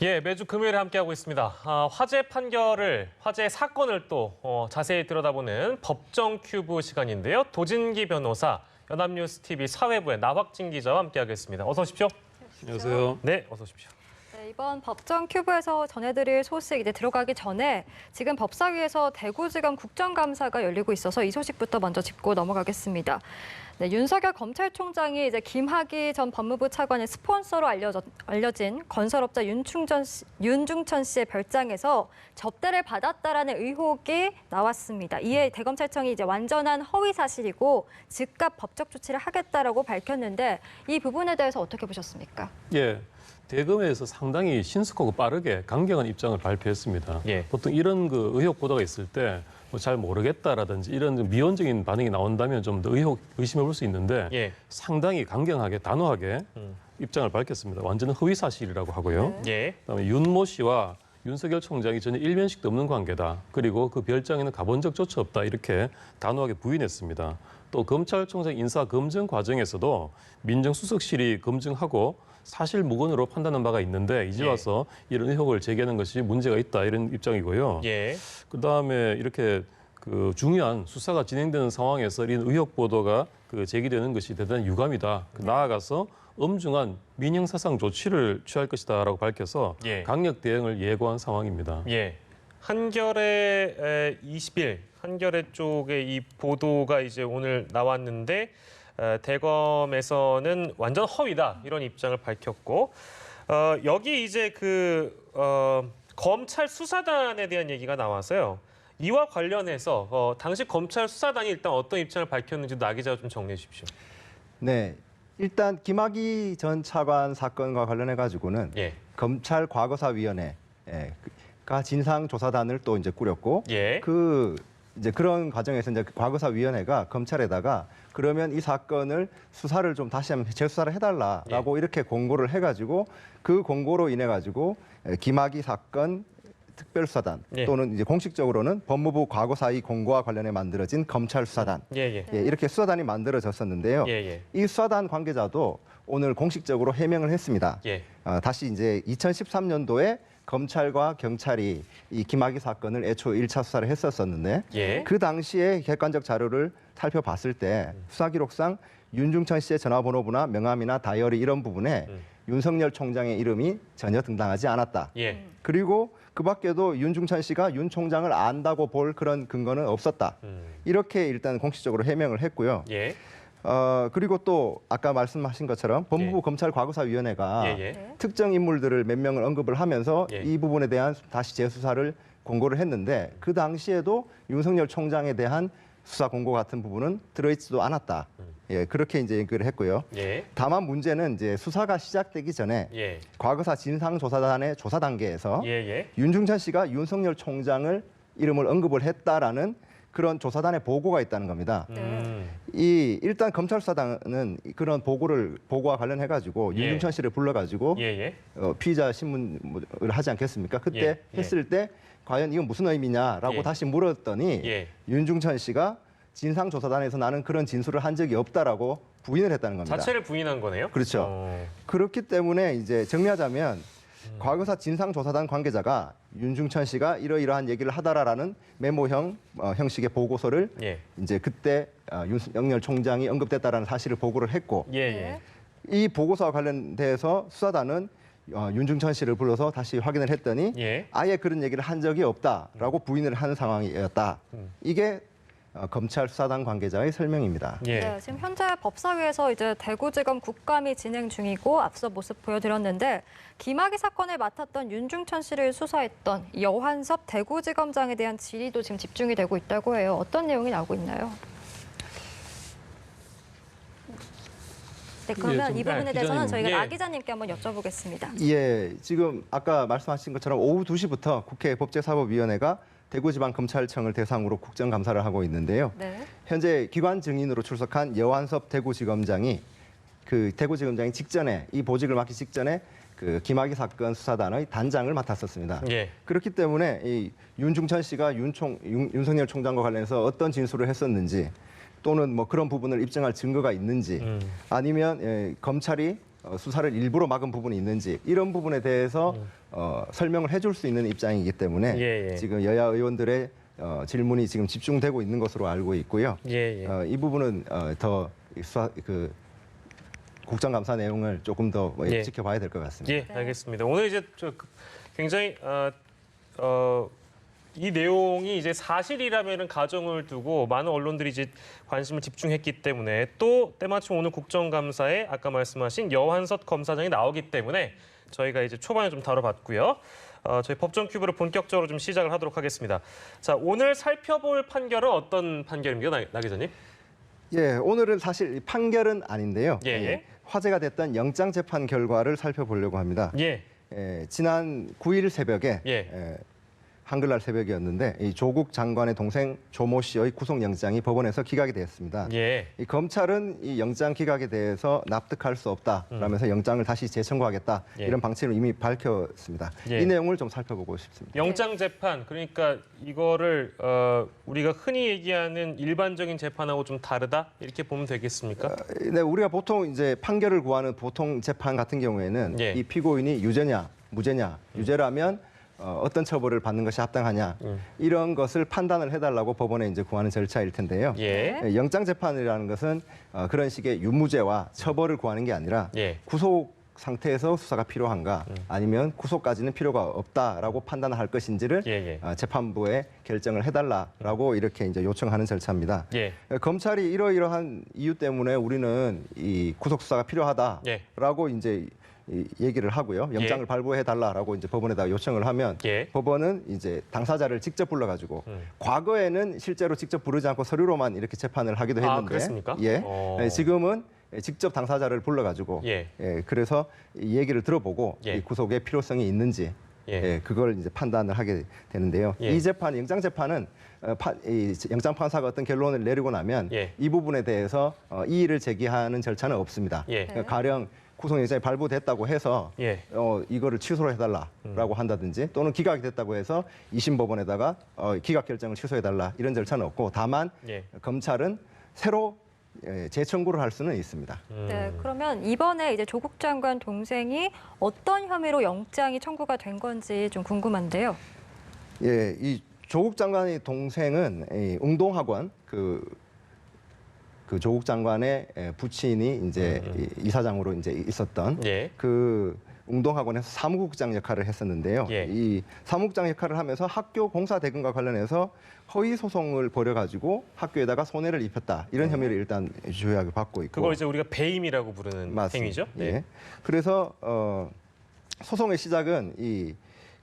예, 매주 금요일에 함께하고 있습니다. 화재 사건을 또 자세히 들여다보는 법정 큐브 시간인데요. 도진기 변호사, 연합뉴스 TV 사회부의 나확진 기자와 함께하겠습니다. 어서 오십시오. 안녕하세요. 네, 어서 오십시오. 네, 이번 법정 큐브에서 전해드릴 소식 이제 들어가기 전에 지금 법사위에서 대구지검 국정감사가 열리고 있어서 이 소식부터 먼저 짚고 넘어가겠습니다. 네, 윤석열 검찰총장이 이제 김학의 전 법무부 차관의 스폰서로 알려진 건설업자 윤중천 씨의 별장에서 접대를 받았다라는 의혹이 나왔습니다. 이에 대검찰청이 이제 완전한 허위 사실이고 즉각 법적 조치를 하겠다라고 밝혔는데 이 부분에 대해서 어떻게 보셨습니까? 예, 대검에서 상당히 신속하고 빠르게 강경한 입장을 발표했습니다. 예. 보통 이런 의혹 보도가 있을 때 뭐 잘 모르겠다라든지 이런 미온적인 반응이 나온다면 좀 더 의심해 볼 수 있는데 예. 상당히 강경하게 단호하게 입장을 밝혔습니다. 완전히 허위 사실이라고 하고요. 예. 그다음에 윤모 씨와 윤석열 총장이 전혀 일면식도 없는 관계다. 그리고 그 별장에는 가본 적조차 없다. 이렇게 단호하게 부인했습니다. 또 검찰총장 인사 검증 과정에서도 민정수석실이 검증하고 사실 무근으로 판단한 바가 있는데 이제 와서 이런 의혹을 제기하는 것이 문제가 있다. 이런 입장이고요. 예. 그다음에 이렇게 중요한 수사가 진행되는 상황에서 이런 의혹 보도가 제기되는 것이 대단히 유감이다. 나아가서 엄중한 민형사상 조치를 취할 것이다라고 밝혀서 예. 강력 대응을 예고한 상황입니다. 예. 한겨레 20일, 한겨레 쪽의 이 보도가 이제 오늘 나왔는데 대검에서는 완전 허위다 이런 입장을 밝혔고 여기 이제 검찰 수사단에 대한 얘기가 나와서요. 이와 관련해서 당시 검찰 수사단이 일단 어떤 입장을 밝혔는지 나 기자가 좀 정리해 주십시오. 네, 일단 김학의 전 차관 사건과 관련해 가지고는 예. 검찰 과거사위원회가 진상조사단을 또 이제 꾸렸고 예. 이제 그런 과정에서 이제 과거사위원회가 검찰에다가 그러면 이 사건을 수사를 좀 다시 한번 재수사를 해달라라고 이렇게 공고를 해가지고 그 공고로 인해 가지고 김학의 사건 특별수사단 또는 이제 공식적으로는 법무부 과거사위 공고와 관련해 만들어진 검찰수사단 이렇게 수사단이 만들어졌었는데요. 이 수사단 관계자도 오늘 공식적으로 해명을 했습니다. 다시 이제 2013년도에 검찰과 경찰이 이 김학의 사건을 애초 1차 수사를 했었었는데 그 당시에 객관적 자료를 살펴봤을 때 수사 기록상 윤중천 씨의 전화번호부나 명함이나 다이어리 이런 부분에 윤석열 총장의 이름이 전혀 등장하지 않았다. 그리고 그 밖에도 윤중천 씨가 윤 총장을 안다고 볼 그런 근거는 없었다. 이렇게 일단 공식적으로 해명을 했고요. 그리고 또 아까 말씀하신 것처럼 법무부 검찰과거사위원회가 특정 인물들을 몇 명을 언급을 하면서 이 부분에 대한 다시 재수사를 공고를 했는데 그 당시에도 윤석열 총장에 대한 수사 공고 같은 부분은 들어있지도 않았다. 그렇게 이제 얘기를 했고요. 다만 문제는 이제 수사가 시작되기 전에 과거사 진상조사단의 조사 단계에서 윤중천 씨가 윤석열 총장을 이름을 언급을 했다라는 그런 조사단의 보고가 있다는 겁니다. 일단 검찰 수사단은 그런 보고와 관련해 가지고 윤중천 씨를 불러 가지고 피의자 신문을 하지 않겠습니까? 그때 했을 때 과연 이건 무슨 의미냐라고 다시 물었더니 윤중천 씨가 진상조사단에서 나는 그런 진술을 한 적이 없다라고 부인을 했다는 겁니다. 자체를 부인한 거네요? 그렇죠. 그렇기 때문에 이제 정리하자면 과거사 진상조사단 관계자가 윤중천 씨가 이러이러한 얘기를 하더라라는 메모형 형식의 보고서를 이제 그때 윤석열 총장이 언급됐다라는 사실을 보고를 했고 이 보고서와 관련돼서 수사단은 윤중천 씨를 불러서 다시 확인을 했더니 아예 그런 얘기를 한 적이 없다라고 부인을 하는 상황이었다. 이게 검찰 수사단 관계자의 설명입니다. 네, 지금 현재 법사위에서 이제 대구지검 국감이 진행 중이고 앞서 모습 보여드렸는데 김학의 사건을 맡았던 윤중천 씨를 수사했던 여환섭 대구지검장에 대한 질의도 지금 집중이 되고 있다고 해요. 어떤 내용이 나오고 있나요? 네, 그러면 이 부분에 대해서는 저희가 나 기자님께 한번 여쭤보겠습니다. 지금 아까 말씀하신 것처럼 오후 2시부터 국회 법제사법위원회가 대구지방검찰청을 대상으로 국정감사를 하고 있는데요. 현재 기관 증인으로 출석한 여환섭 대구지검장이 대구지검장이 직전에 이 보직을 맡기 직전에 김학의 사건 수사단의 단장을 맡았었습니다. 그렇기 때문에 이 윤중천 씨가 윤석열 총장과 관련해서 어떤 진술을 했었는지 또는 뭐 그런 부분을 입증할 증거가 있는지 아니면 검찰이 수사를 일부러 막은 부분이 있는지 이런 부분에 대해서 설명을 해줄 수 있는 입장이기 때문에 예, 예. 지금 여야 의원들의 질문이 지금 집중되고 있는 것으로 알고 있고요. 예, 예. 이 부분은 더 수사 국정감사 내용을 조금 더 예. 지켜봐야 될 것 같습니다. 예, 알겠습니다. 오늘 이제 굉장히 이 내용이 이제 사실이라면은 가정을 두고 많은 언론들이 이제 관심을 집중했기 때문에 또 때마침 오늘 국정감사에 아까 말씀하신 여한섭 검사장이 나오기 때문에 저희가 이제 초반에 좀 다뤄봤고요. 저희 법정 큐브를 본격적으로 좀 시작을 하도록 하겠습니다. 자, 오늘 살펴볼 판결은 어떤 판결입니까, 나 기자님? 예, 오늘은 사실 판결은 아닌데요. 예, 예. 화제가 됐던 영장 재판 결과를 살펴보려고 합니다. 예, 지난 9일 새벽에 예. 한글날 새벽이었는데 이 조국 장관의 동생 조모 씨의 구속영장이 법원에서 기각이 되었습니다. 예. 이 검찰은 이 영장 기각에 대해서 납득할 수 없다라면서 영장을 다시 재청구하겠다 예. 이런 방침을 이미 밝혔습니다. 예. 이 내용을 좀 살펴보고 싶습니다. 영장 재판, 그러니까 이거를 우리가 흔히 얘기하는 일반적인 재판하고 좀 다르다 이렇게 보면 되겠습니까? 네, 우리가 보통 이제 판결을 구하는 보통 재판 같은 경우에는 예. 이 피고인이 유죄냐, 무죄냐, 유죄라면 어떤 처벌을 받는 것이 합당하냐 이런 것을 판단을 해달라고 법원에 이제 구하는 절차일 텐데요. 예. 영장 재판이라는 것은 그런 식의 유무죄와 처벌을 구하는 게 아니라 예. 구속 상태에서 수사가 필요한가 아니면 구속까지는 필요가 없다라고 판단할 것인지를 예, 재판부에 결정을 해달라라고 이렇게 이제 요청하는 절차입니다. 예. 검찰이 이러이러한 이유 때문에 우리는 이 구속 수사가 필요하다라고 이제 얘기를 하고요. 영장을 예. 발부해 달라라고 이제 법원에다 요청을 하면 예. 법원은 이제 당사자를 직접 불러가지고 과거에는 실제로 직접 부르지 않고 서류로만 이렇게 재판을 하기도 아, 했는데 그랬습니까? 예. 지금은 직접 당사자를 불러가지고 예. 그래서 이 얘기를 들어보고 예. 이 구속의 필요성이 있는지 예. 그걸 이제 판단을 하게 되는데요. 예. 이 재판, 영장 재판은 이 영장 판사가 어떤 결론을 내리고 나면 예. 이 부분에 대해서 이의를 제기하는 절차는 없습니다. 예. 그러니까 가령 구속영장이 발부됐다고 해서 예. 이거를 취소를 해달라라고 한다든지 또는 기각이 됐다고 해서 2심 법원에다가 기각 결정을 취소해달라 이런 절차는 없고 다만 예. 검찰은 새로 재청구를 할 수는 있습니다. 네, 그러면 이번에 이제 조국 장관 동생이 어떤 혐의로 영장이 청구가 된 건지 좀 궁금한데요. 예, 이 조국 장관의 동생은 이 웅동학원 그 조국 장관의 부친이 이제 이사장으로 이제 있었던 예. 그 웅동학원에서 사무국장 역할을 했었는데요. 예. 이 사무국장 역할을 하면서 학교 공사 대금과 관련해서 허위 소송을 벌여가지고 학교에다가 손해를 입혔다 이런 혐의를 일단 주요하게 받고 있고. 그걸 이제 우리가 배임이라고 부르는 맞습니다. 행위죠. 예. 그래서 소송의 시작은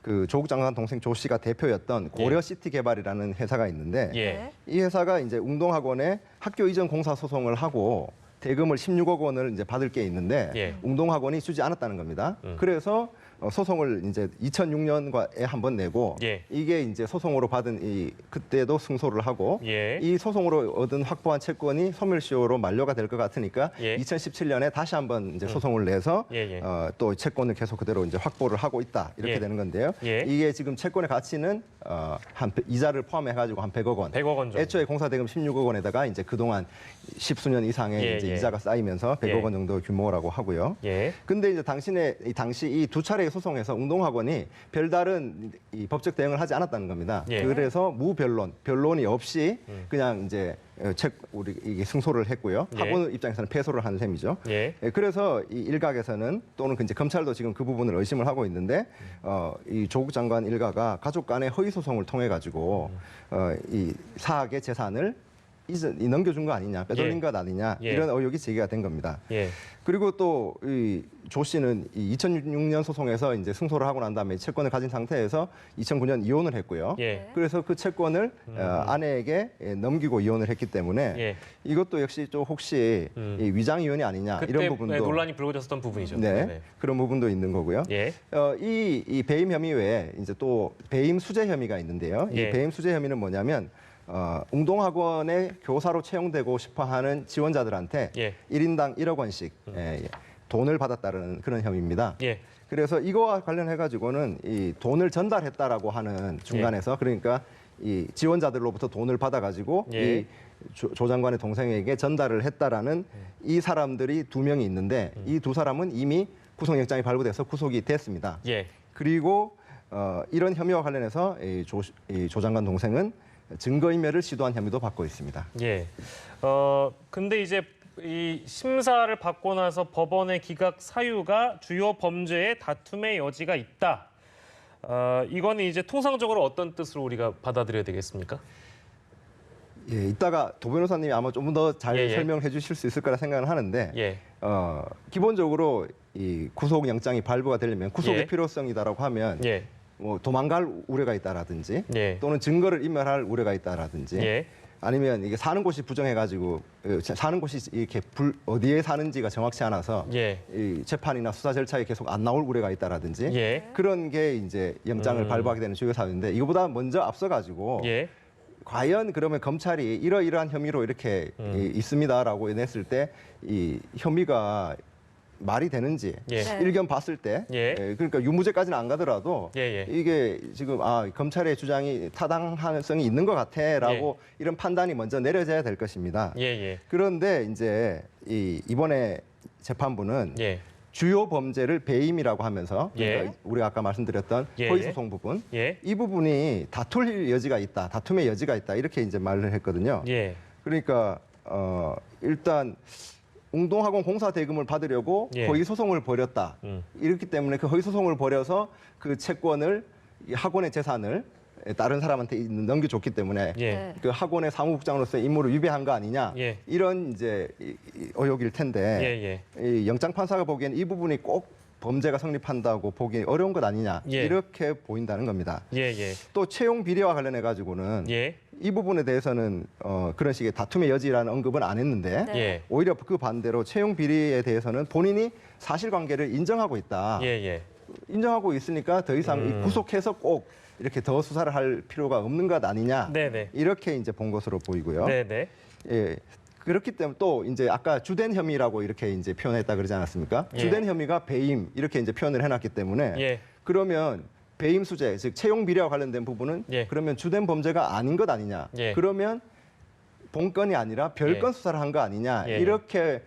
그 조국 장관 동생 조 씨가 대표였던 고려시티 개발이라는 회사가 있는데 예. 이 회사가 이제 웅동학원에 학교 이전 공사 소송을 하고 대금을 16억 원을 이제 받을 게 있는데 예. 웅동학원이 주지 않았다는 겁니다. 그래서 소송을 이제 2006년에 한 번 내고 예. 이게 이제 소송으로 받은 그때도 승소를 하고 예. 이 소송으로 얻은 확보한 채권이 소멸시효로 만료가 될 것 같으니까 예. 2017년에 다시 한번 이제 소송을 내서 예, 예. 또 채권을 계속 그대로 이제 확보를 하고 있다 이렇게 예. 되는 건데요. 예. 이게 지금 채권의 가치는 이자를 포함해 가지고 한 100억 원. 100억 원 정도. 애초에 공사대금 16억 원에다가 이제 그동안 10수년 이상의 예, 이제 예. 이자가 쌓이면서 100억 예. 원 정도 규모라고 하고요. 예. 근데 이제 당시 이 두 차례의 소송에서 웅동학원이 별다른 이 법적 대응을 하지 않았다는 겁니다. 예. 그래서 변론이 없이 그냥 이제 우리 이게 승소를 했고요. 예. 학원 입장에서는 패소를 한 셈이죠. 예. 그래서 이 일각에서는 또는 이제 검찰도 지금 그 부분을 의심을 하고 있는데 이 조국 장관 일가가 가족 간의 허위 소송을 통해 가지고 이 사학의 재산을 넘겨준 거 아니냐, 빼돌린 예. 것 아니냐 예. 이런 의혹이 제기가 된 겁니다. 예. 그리고 또 이 조 씨는 이 2006년 소송에서 이제 승소를 하고 난 다음에 채권을 가진 상태에서 2009년 이혼을 했고요. 예. 그래서 그 채권을 아내에게 넘기고 이혼을 했기 때문에 예. 이것도 역시 좀 혹시 이 위장 이혼이 아니냐 그때 이런 부분도 논란이 불거졌었던 부분이죠. 네, 그런 부분도 있는 거고요. 예. 이 배임 혐의 외에 이제 또 배임 수재 혐의가 있는데요. 예. 이 배임 수재 혐의는 뭐냐면 웅동학원에 교사로 채용되고 싶어하는 지원자들한테 예. 1인당 1억 원씩 돈을 받았다는 그런 혐의입니다. 예. 그래서 이거와 관련해 가지고는 이 돈을 전달했다라고 하는 중간에서 그러니까 이 지원자들로부터 돈을 받아 가지고 예. 조 장관의 동생에게 전달을 했다라는 이 사람들이 2명이 있는데 이 2사람은 이미 구속영장이 발부돼서 구속이 됐습니다. 예. 그리고 이런 혐의와 관련해서 이 조 장관 동생은 증거인멸을 시도한 혐의도 받고 있습니다. 예. 근데 이제 이 심사를 받고 나서 법원의 기각 사유가 주요 범죄의 다툼의 여지가 있다. 이거는 이제 통상적으로 어떤 뜻으로 우리가 받아들여야 되겠습니까? 예, 이따가 도 변호사님이 아마 좀 더 잘 예, 예. 설명해 주실 수 있을 거라 생각을 하는데 예. 기본적으로 이 구속영장이 발부가 되려면 구속의 예. 필요성이다라고 하면 예. 뭐 도망갈 우려가 있다라든지 예. 또는 증거를 인멸할 우려가 있다라든지 예. 아니면 이게 사는 곳이 부정해가지고 사는 곳이 이렇게 어디에 사는지가 정확치 않아서 예. 이 재판이나 수사 절차에 계속 안 나올 우려가 있다라든지 예. 그런 게 이제 영장을 발부하게 되는 주요 사유인데 이거보다 먼저 앞서가지고 예. 과연 그러면 검찰이 이러이러한 혐의로 이렇게 있습니다라고 냈을 때 이 혐의가 말이 되는지 예. 네. 일견 봤을 때 예. 그러니까 유무죄까지는 안 가더라도 예, 예. 이게 지금 검찰의 주장이 타당성이 있는 것 같아라고 이런 판단이 먼저 내려져야 될 것입니다. 예. 예. 그런데 이제 이번에 재판부는 예. 주요 범죄를 배임이라고 하면서 그러니까 예. 우리가 아까 말씀드렸던 예, 허위소송 부분 예. 이 부분이 다툴 여지가 있다, 다툼의 여지가 있다 이렇게 이제 말을 했거든요. 예. 그러니까 일단 웅동학원 공사 대금을 받으려고 예. 허위 소송을 벌였다. 이렇기 때문에 그 허위 소송을 벌여서 그 채권을 이 학원의 재산을 다른 사람한테 넘겨줬기 때문에 예. 네. 그 학원의 사무국장으로서의 임무를 위배한 거 아니냐 예. 이런 이제 의혹일 텐데 예. 예. 이 영장 판사가 보기에는 이 부분이 꼭 범죄가 성립한다고 보기 어려운 것 아니냐 예. 이렇게 보인다는 겁니다. 예. 예. 또 채용 비리와 관련해 가지고는 예. 이 부분에 대해서는 그런 식의 다툼의 여지라는 언급은 안 했는데 네. 예. 오히려 그 반대로 채용 비리에 대해서는 본인이 사실관계를 인정하고 있다. 예. 예. 인정하고 있으니까 더 이상 이 구속해서 꼭 이렇게 더 수사를 할 필요가 없는 것 아니냐. 네네. 이렇게 이제 본 것으로 보이고요. 네네. 예. 그렇기 때문에 또 이제 아까 주된 혐의라고 이렇게 이제 표현했다 그러지 않았습니까? 예. 주된 혐의가 배임 이렇게 이제 표현을 해놨기 때문에 예. 그러면 배임 수재 즉 채용 비리와 관련된 부분은 예. 그러면 주된 범죄가 아닌 것 아니냐? 예. 그러면 본건이 아니라 별건 예. 수사를 한 거 아니냐? 예. 이렇게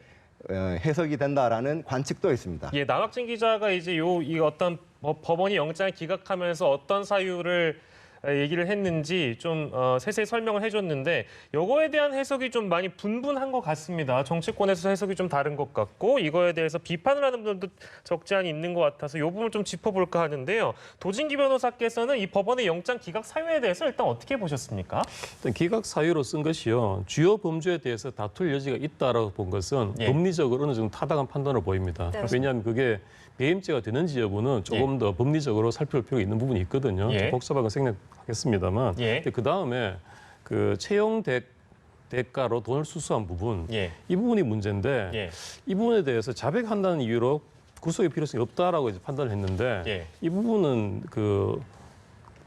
해석이 된다라는 관측도 있습니다. 예, 남학진 기자가 이제 이 어떤 법원이 영장을 기각하면서 어떤 사유를 얘기를 했는지 좀 세세히 설명을 해줬는데 이거에 대한 해석이 좀 많이 분분한 것 같습니다. 정치권에서 해석이 좀 다른 것 같고 이거에 대해서 비판을 하는 분들도 적지 않이 있는 것 같아서 이 부분을 좀 짚어볼까 하는데요. 도진기 변호사께서는 이 법원의 영장 기각 사유에 대해서 일단 어떻게 보셨습니까? 일단 기각 사유로 쓴 것이요. 주요 범죄에 대해서 다툴 여지가 있다라고 본 것은 예. 법리적으로 어느 정도 타당한 판단으로 보입니다. 네. 왜냐하면 그게 배임죄가 되는지 여부는 조금 더 법리적으로 살펴볼 필요가 있는 부분이 있거든요. 예. 좀 복잡한 건 생략하겠습니다만 예. 그 다음에 그 채용 대가로 돈을 수수한 부분 예. 이 부분이 문제인데 예. 이 부분에 대해서 자백한다는 이유로 구속의 필요성이 없다라고 이제 판단을 했는데 예. 이 부분은 그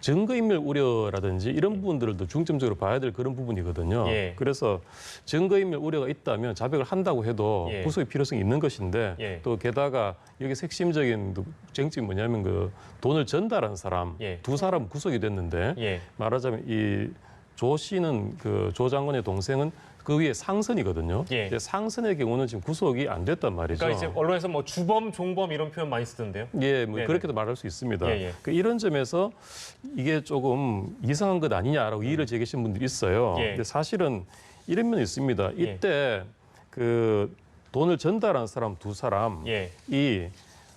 증거인멸 우려라든지 이런 부분들을 더 중점적으로 봐야 될 그런 부분이거든요. 예. 그래서 증거인멸 우려가 있다면 자백을 한다고 해도 예. 구속의 필요성이 있는 것인데 예. 또 게다가 여기서 핵심적인 쟁점이 뭐냐면 그 돈을 전달한 사람 예. 두 사람 구속이 됐는데 예. 말하자면 이 조 씨는 그 조 장관의 동생은 그 위에 상선이거든요. 예. 근데 상선의 경우는 지금 구속이 안 됐단 말이죠. 그러니까 이제 언론에서 뭐 주범, 종범 이런 표현 많이 쓰던데요. 예, 뭐 네네. 그렇게도 말할 수 있습니다. 예, 예. 그 이런 점에서 이게 조금 이상한 것 아니냐라고 이의를 제기하신 분들이 있어요. 예. 근데 사실은 이런 면이 있습니다. 예. 이때 그 돈을 전달한 사람 두 사람 예. 이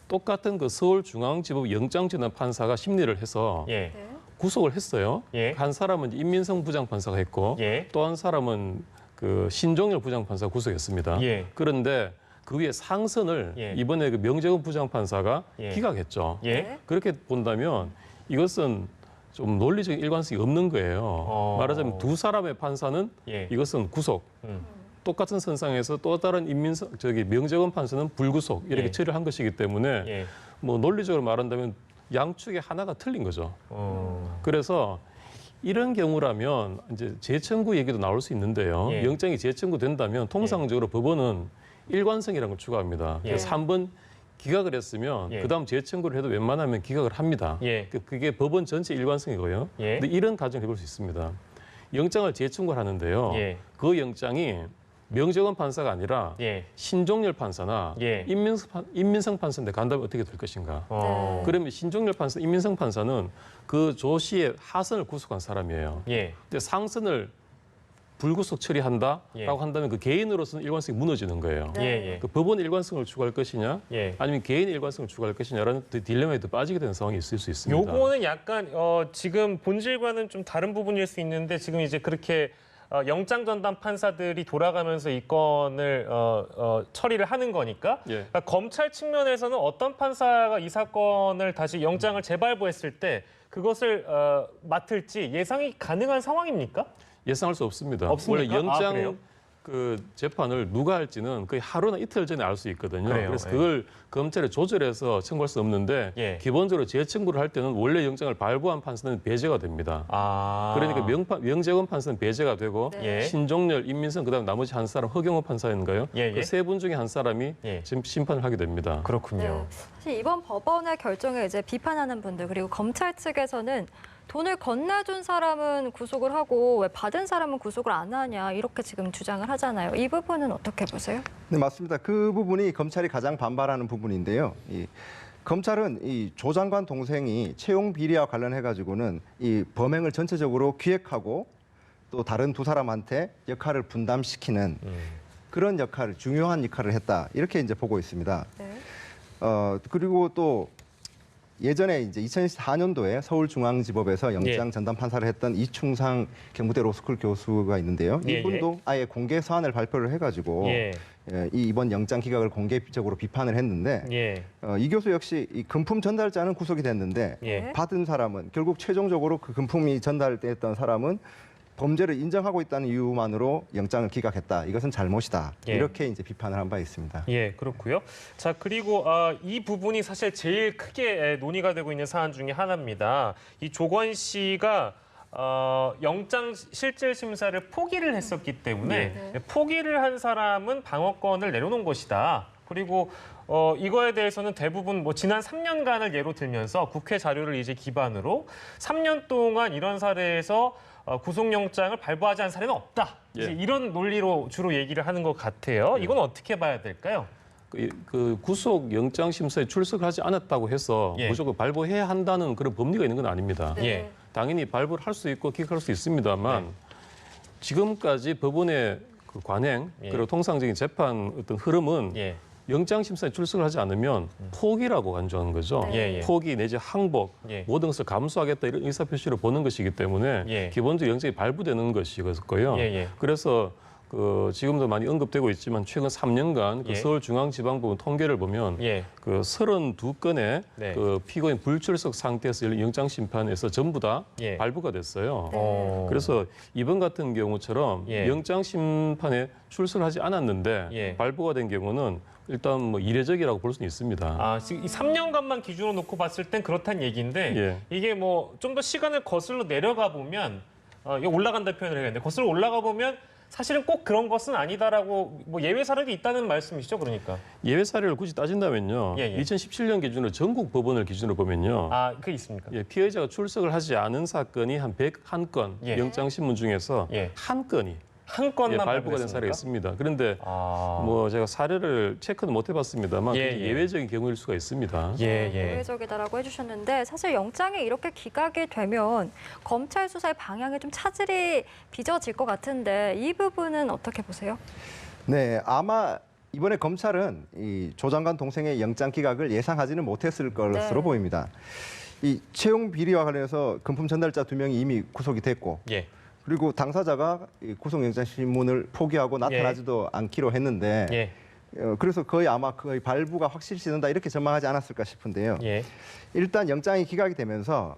똑같은 그 서울중앙지법 영장전환 판사가 심리를 해서 예. 네. 구속을 했어요. 예. 한 사람은 임민성 부장판사가 했고 예. 또 한 사람은 그 신종열 부장판사가 구속했습니다. 예. 그런데 그 위에 상선을 예. 이번에 그 명재근 부장판사가 예. 기각했죠. 예. 네. 그렇게 본다면 이것은 좀 논리적인 일관성이 없는 거예요. 말하자면 두 사람의 판사는 예. 이것은 구속, 똑같은 선상에서 또 다른 명재근 판사는 불구속 이렇게 예. 처리를 한 것이기 때문에 예. 뭐 논리적으로 말한다면 양측의 하나가 틀린 거죠. 그래서 이런 경우라면 이제 재청구 얘기도 나올 수 있는데요. 예. 영장이 재청구된다면 통상적으로 법원은 일관성이라는 걸 추구합니다. 예. 그래서 한 번 기각을 했으면 예. 그다음 재청구를 해도 웬만하면 기각을 합니다. 예. 그게 법원 전체 일관성이고요. 예. 근데 이런 가정을 해볼 수 있습니다. 영장을 재청구를 하는데요. 예. 그 영장이 명재원 판사가 아니라 예. 신종렬 판사나 예. 임민성 판사인데 간다면 어떻게 될 것인가? 어. 그러면 신종렬 판사, 임민성 판사는 그 조 씨의 하선을 구속한 사람이에요. 예. 근데 상선을 불구속 처리한다라고 예. 한다면 그 개인으로서는 일관성이 무너지는 거예요. 네. 예. 예. 그 법원의 일관성을 추구할 것이냐, 예. 아니면 개인의 일관성을 추구할 것이냐라는 딜레마에 또 빠지게 되는 상황이 있을 수 있습니다. 요거는 약간 지금 본질과는 좀 다른 부분일 수 있는데 지금 이제 그렇게 영장 전담 판사들이 돌아가면서 이 건을 처리를 하는 거니까 예. 그러니까 검찰 측면에서는 어떤 판사가 이 사건을 다시 영장을 재발부했을 때 그것을 맡을지 예상이 가능한 상황입니까? 예상할 수 없습니다. 없습니까? 원래 영장 그래요? 그 재판을 누가 할지는 거의 하루나 이틀 전에 알 수 있거든요. 그래요. 그래서 예. 그걸 검찰에 조절해서 청구할 수 없는데 예. 기본적으로 재청구를 할 때는 원래 영장을 발부한 판사는 배제가 됩니다. 아. 그러니까 명재원 판사는 배제가 되고 네. 예. 신종렬, 임민성 그다음 나머지 한 사람 허경호 판사인가요? 예, 예. 그 세 분 중에 한 사람이 예. 지금 심판을 하게 됩니다. 그렇군요. 네. 사실 이번 법원의 결정에 이제 비판하는 분들 그리고 검찰 측에서는 돈을 건네준 사람은 구속을 하고 왜 받은 사람은 구속을 안 하냐 이렇게 지금 주장을 하잖아요. 이 부분은 어떻게 보세요? 네, 맞습니다. 그 부분이 검찰이 가장 반발하는 부분인데요. 검찰은 이 조 장관 동생이 채용 비리와 관련해 가지고는 이 범행을 전체적으로 기획하고 또 다른 두 사람한테 역할을 분담시키는 그런 역할을 중요한 역할을 했다 이렇게 이제 보고 있습니다. 네. 그리고 또 예전에 이제 2014년도에 서울중앙지법에서 영장 예. 전담 판사를 했던 이충상 경북대 로스쿨 교수가 있는데요. 예, 이분도 아예 공개 서한을 발표를 해가지고 예. 이번 영장 기각을 공개적으로 비판을 했는데 예. 이 교수 역시 이 금품 전달자는 구속이 됐는데 예. 받은 사람은 결국 최종적으로 그 금품이 전달됐던 사람은 범죄를 인정하고 있다는 이유만으로 영장을 기각했다. 이것은 잘못이다. 예. 이렇게 이제 비판을 한 바 있습니다. 예, 그렇고요. 자, 그리고 이 부분이 사실 제일 크게 논의가 되고 있는 사안 중에 하나입니다. 이 조건 씨가 영장 실질 심사를 포기를 했었기 때문에 네. 포기를 한 사람은 방어권을 내려놓은 것이다. 그리고 이거에 대해서는 대부분 뭐 지난 3년간을 예로 들면서 국회 자료를 이제 기반으로 3년 동안 이런 사례에서 구속영장을 발부하지 않은 사례는 없다. 예. 이제 이런 논리로 주로 얘기를 하는 것 같아요. 이건 어떻게 봐야 될까요? 그 구속 영장 심사에 출석하지 않았다고 해서 예. 무조건 발부해야 한다는 그런 법리가 있는 건 아닙니다. 네. 예. 당연히 발부를 할 수 있고 기각할 수 있습니다만 네. 지금까지 법원의 그 관행 예. 그리고 통상적인 재판 어떤 흐름은 예. 영장 심사에 출석을 하지 않으면 포기라고 간주하는 거죠. 예, 예. 포기 내지 항복 예. 모든 것을 감수하겠다 이런 의사표시를 보는 것이기 때문에 예. 기본적으로 영장이 발부되는 것이고요. 예, 예. 그래서 지금도 많이 언급되고 있지만 최근 3년간 예. 서울중앙지방법원 통계를 보면 예. 그 32건의 네. 그 피고인 불출석 상태에서 열린 영장 심판에서 전부 다 예. 발부가 됐어요. 그래서 그래서 이번 같은 경우처럼 예. 영장 심판에 출석하지 않았는데 예. 발부가 된 경우는 일단 뭐 이례적이라고 볼 수는 있습니다. 지금 이 3년간만 기준으로 놓고 봤을 땐 그렇다는 얘기인데 예. 이게 뭐 좀 더 시간을 거슬러 내려가 보면 이거 올라간다 표현을 해야겠는데 거슬러 올라가 보면 사실은 꼭 그런 것은 아니다라고 뭐 예외 사례도 있다는 말씀이시죠, 그러니까? 예외 사례를 굳이 따진다면요. 예, 예. 2017년 기준으로 전국 법원을 기준으로 보면요. 그게 있습니까? 예, 피해자가 출석을 하지 않은 사건이 한 101건 예. 영장 신문 중에서 예. 한 건이 한 건만 발부가 된 사례가 발부했습니까? 있습니다. 그런데 뭐 제가 사례를 체크는 못 해봤습니다만 예, 굉장히 예. 예외적인 경우일 수가 있습니다. 예, 예. 예외적이다라고 해주셨는데 사실 영장이 이렇게 기각이 되면 검찰 수사의 방향에 좀 차질이 빚어질 것 같은데 이 부분은 어떻게 보세요? 네, 아마 이번에 검찰은 이 조 장관 동생의 영장 기각을 예상하지는 못했을 것으로 네. 보입니다. 이 채용 비리와 관련해서 금품 전달자 2명이 이미 구속이 됐고 예. 그리고 당사자가 이 구속영장 신문을 포기하고 나타나지도 않기로 했는데 예. 그래서 거의 아마 거의 발부가 확실시된다 이렇게 전망하지 않았을까 싶은데요. 예. 일단 영장이 기각이 되면서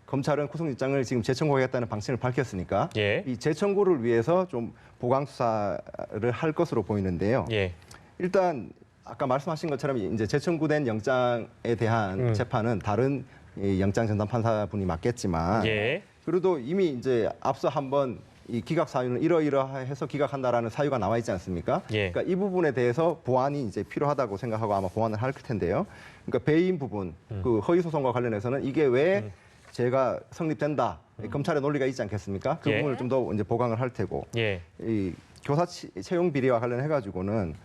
검찰은 구속영장을 지금 재청구하겠다는 방침을 밝혔으니까 예. 이 재청구를 위해서 좀 보강 수사를 할 것으로 보이는데요. 예. 일단 아까 말씀하신 것처럼 이제 재청구된 영장에 대한 재판은 다른 이 영장 전담 판사분이 맡겠지만 예. 그래도 이미 이제 앞서 한번 이 기각 사유는 이러이러해서 기각한다라는 사유가 나와 있지 않습니까? 예. 그러니까 이 부분에 대해서 보완이 이제 필요하다고 생각하고 아마 보완을 할 텐데요. 그러니까 배임 부분, 그 허위 소송과 관련해서는 이게 왜 죄가 성립된다. 검찰의 논리가 있지 않겠습니까? 그 예. 부분을 좀 더 이제 보강을 할 테고 예. 이 교사 채용 비리와 관련해 가지고는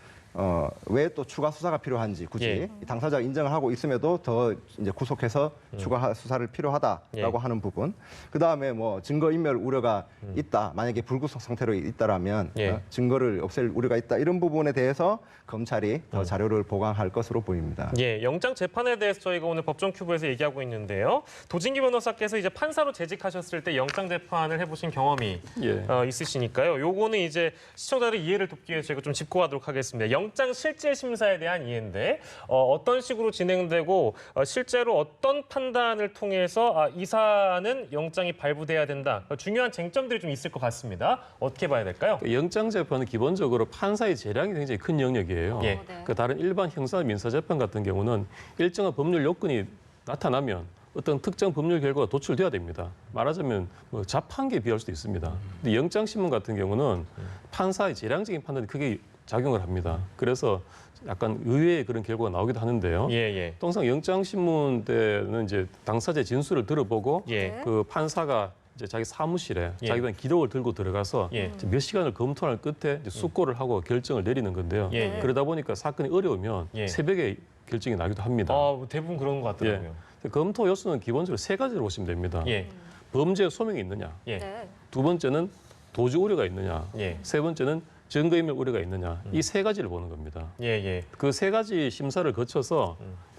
왜 또 추가 수사가 필요한지 굳이 예. 당사자가 인정을 하고 있음에도 더 이제 구속해서 추가 수사를 필요하다라고 예. 하는 부분. 그 다음에 뭐 증거 인멸 우려가 있다. 만약에 불구속 상태로 있다라면 예. 증거를 없앨 우려가 있다. 이런 부분에 대해서 검찰이 더 자료를 보강할 것으로 보입니다. 예, 영장 재판에 대해서 저희가 오늘 법정 큐브에서 얘기하고 있는데요. 도진기 변호사께서 이제 판사로 재직하셨을 때 영장 재판을 해보신 경험이 예. 있으시니까요. 요거는 이제 시청자들의 이해를 돕기 위해서 저희가 좀 짚고 가도록 하겠습니다. 영장 실질 심사에 대한 이해인데 어떤 식으로 진행되고 실제로 어떤 판단을 통해서 이 사안은 영장이 발부돼야 된다. 중요한 쟁점들이 좀 있을 것 같습니다. 어떻게 봐야 될까요? 영장 재판은 기본적으로 판사의 재량이 굉장히 큰 영역이에요. 예. 네. 그 다른 일반 형사 민사 재판 같은 경우는 일정한 법률 요건이 나타나면 어떤 특정 법률 결과가 도출돼야 됩니다. 말하자면 뭐 자판기에 비할 수도 있습니다. 근데 영장 신문 같은 경우는 판사의 재량적인 판단이 크게 작용을 합니다. 그래서 약간 의외의 그런 결과가 나오기도 하는데요. 예, 예. 통상 영장 신문 때는 이제 당사자의 진술을 들어보고 예. 그 판사가 이제 자기 사무실에 예. 자기가 기록을 들고 들어가서 예. 이제 몇 시간을 검토할 끝에 이제 숙고를 하고 결정을 내리는 건데요. 예, 예. 그러다 보니까 사건이 어려우면 예. 새벽에 결정이 나기도 합니다. 대부분 그런 것 같더라고요. 검토 요소는 기본적으로 세 가지로 보시면 됩니다. 예, 범죄 소명이 있느냐, 예, 네. 두 번째는 도주 우려가 있느냐, 예, 세 번째는 증거인멸 우려가 있느냐, 이 세 가지를 보는 겁니다. 예, 예, 그 세 가지 심사를 거쳐서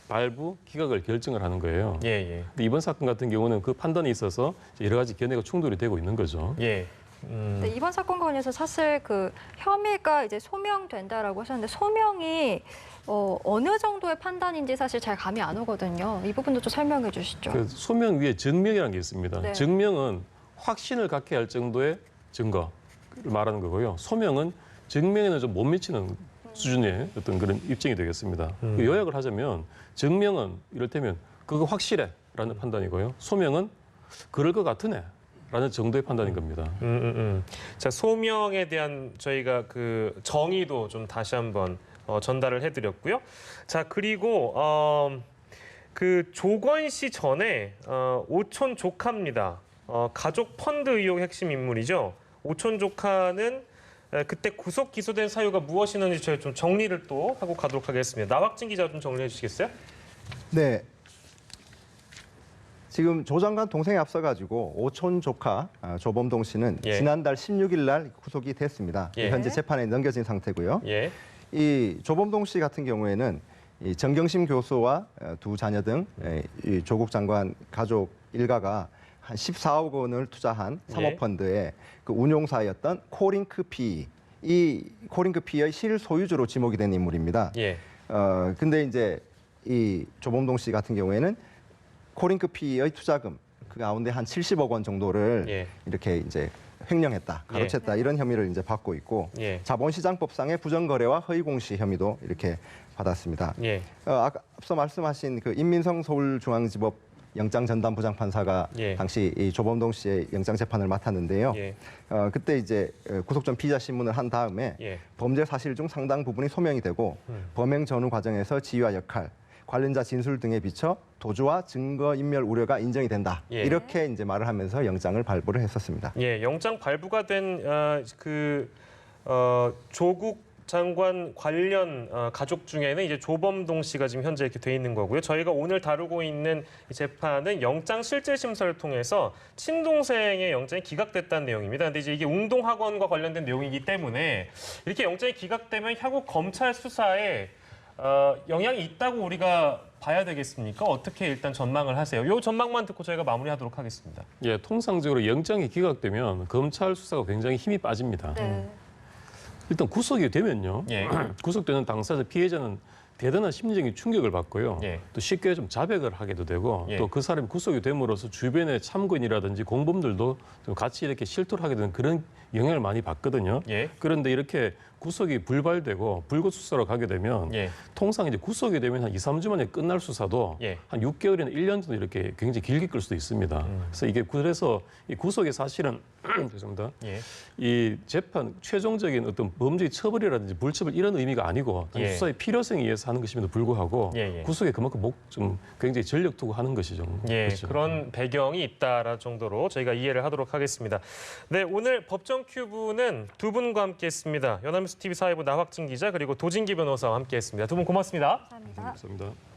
발부, 기각을 결정을 하는 거예요. 예, 예. 근데 이번 사건 같은 경우는 그 판단에 있어서 여러 가지 견해가 충돌이 되고 있는 거죠. 예. 네, 이번 사건과 관련해서 사실 그 혐의가 이제 소명된다라고 하셨는데 소명이 어느 정도의 판단인지 사실 잘 감이 안 오거든요. 이 부분도 좀 설명해 주시죠. 그 소명 위에 증명이라는 게 있습니다. 네. 증명은 확신을 갖게 할 정도의 증거를 말하는 거고요. 소명은 증명에는 좀 못 미치는 수준의 어떤 그런 입증이 되겠습니다. 그 요약을 하자면 증명은 이를테면 그거 확실해라는 판단이고요. 소명은 그럴 것 같으네. 라는 정도의 판단인 겁니다. 자, 소명에 대한 저희가 그 정의도 좀 다시 한번 전달을 해드렸고요. 자, 그리고 그 조건 씨 전에 오촌 조카입니다. 가족 펀드 의혹 핵심 인물이죠. 오촌 조카는 그때 구속 기소된 사유가 무엇이었는지 저희 좀 정리를 또 하고 가도록 하겠습니다. 나확진 기자 좀 정리해 주시겠어요? 네. 지금 조 장관 동생에 앞서가지고 오촌 조카 조범동 씨는 예. 지난달 16일 날 구속이 됐습니다. 예. 현재 재판에 넘겨진 상태고요. 예, 이 조범동 씨 같은 경우에는 이 정경심 교수와 두 자녀 등 이 조국 장관 가족 일가가 한 14억 원을 투자한 사모펀드의 그 운용사였던 코링크 PE, 이 코링크 PE의 실소유주로 지목이 된 인물입니다. 예, 근데 이제 이 조범동 씨 같은 경우에는 코링크 PE의 투자금 그 가운데 한 70억 원 정도를 예. 이렇게 이제 횡령했다, 가로챘다 이런 혐의를 이제 받고 있고 예. 자본시장법상의 부정거래와 허위공시 혐의도 이렇게 받았습니다. 예, 아까 앞서 말씀하신 그 임민성 서울중앙지법 영장전담부장판사가 예. 당시 이 조범동 씨의 영장 재판을 맡았는데요. 예, 그때 이제 구속 전 피의자 신문을 한 다음에 예. 범죄 사실 중 상당 부분이 소명이 되고 범행 전후 과정에서 지휘와 역할, 관련자 진술 등에 비춰 도주와 증거 인멸 우려가 인정이 된다. 예. 이렇게 이제 말을 하면서 영장을 발부를 했었습니다. 예, 영장 발부가 된 조국 장관 관련 가족 중에는 이제 조범동 씨가 지금 현재 이렇게 돼 있는 거고요. 저희가 오늘 다루고 있는 이 재판은 영장 실질 심사를 통해서 친동생의 영장이 기각됐다는 내용입니다. 근데 이제 이게 웅동학원과 관련된 내용이기 때문에 이렇게 영장이 기각되면 향후 검찰 수사에 영향이 있다고 우리가 봐야 되겠습니까? 어떻게 일단 전망을 하세요? 이 전망만 듣고 저희가 마무리하도록 하겠습니다. 예, 통상적으로 영장이 기각되면 검찰 수사가 굉장히 힘이 빠집니다. 네. 일단 구속이 되면요. 예. 구속되는 당사자 피해자는 대단한 심리적인 충격을 받고요. 예. 또 쉽게 좀 자백을 하게도 되고 예. 또 그 사람이 구속이 됨으로써 주변의 참고인이라든지 공범들도 좀 같이 이렇게 실토를 하게 되는 그런 영향을 많이 받거든요. 예. 그런데 이렇게 구속이 불발되고 불구속 수사로 가게 되면 예. 통상 이제 구속이 되면 한 2, 3주 만에 끝날 수사도 예. 한 6개월이나 1년 정도 이렇게 굉장히 길게 끌 수도 있습니다. 그래서 이 구속이 사실은 죄송합니다. 예. 이 재판 최종적인 어떤 범죄의 처벌이라든지 불처벌 이런 의미가 아니고 예. 수사의 필요성에 의해서 하는 것임에도 불구하고 예, 예. 구속에 그만큼 좀 굉장히 전력 투구하는 것이죠. 예, 그렇죠. 그런 배경이 있다라는 정도로 저희가 이해를 하도록 하겠습니다. 네, 오늘 법정 큐브는 두 분과 함께했습니다. 연합뉴스 TV 사회부 나확진 기자 그리고 도진기 변호사와 함께했습니다. 두 분 고맙습니다. 감사합니다. 감사합니다.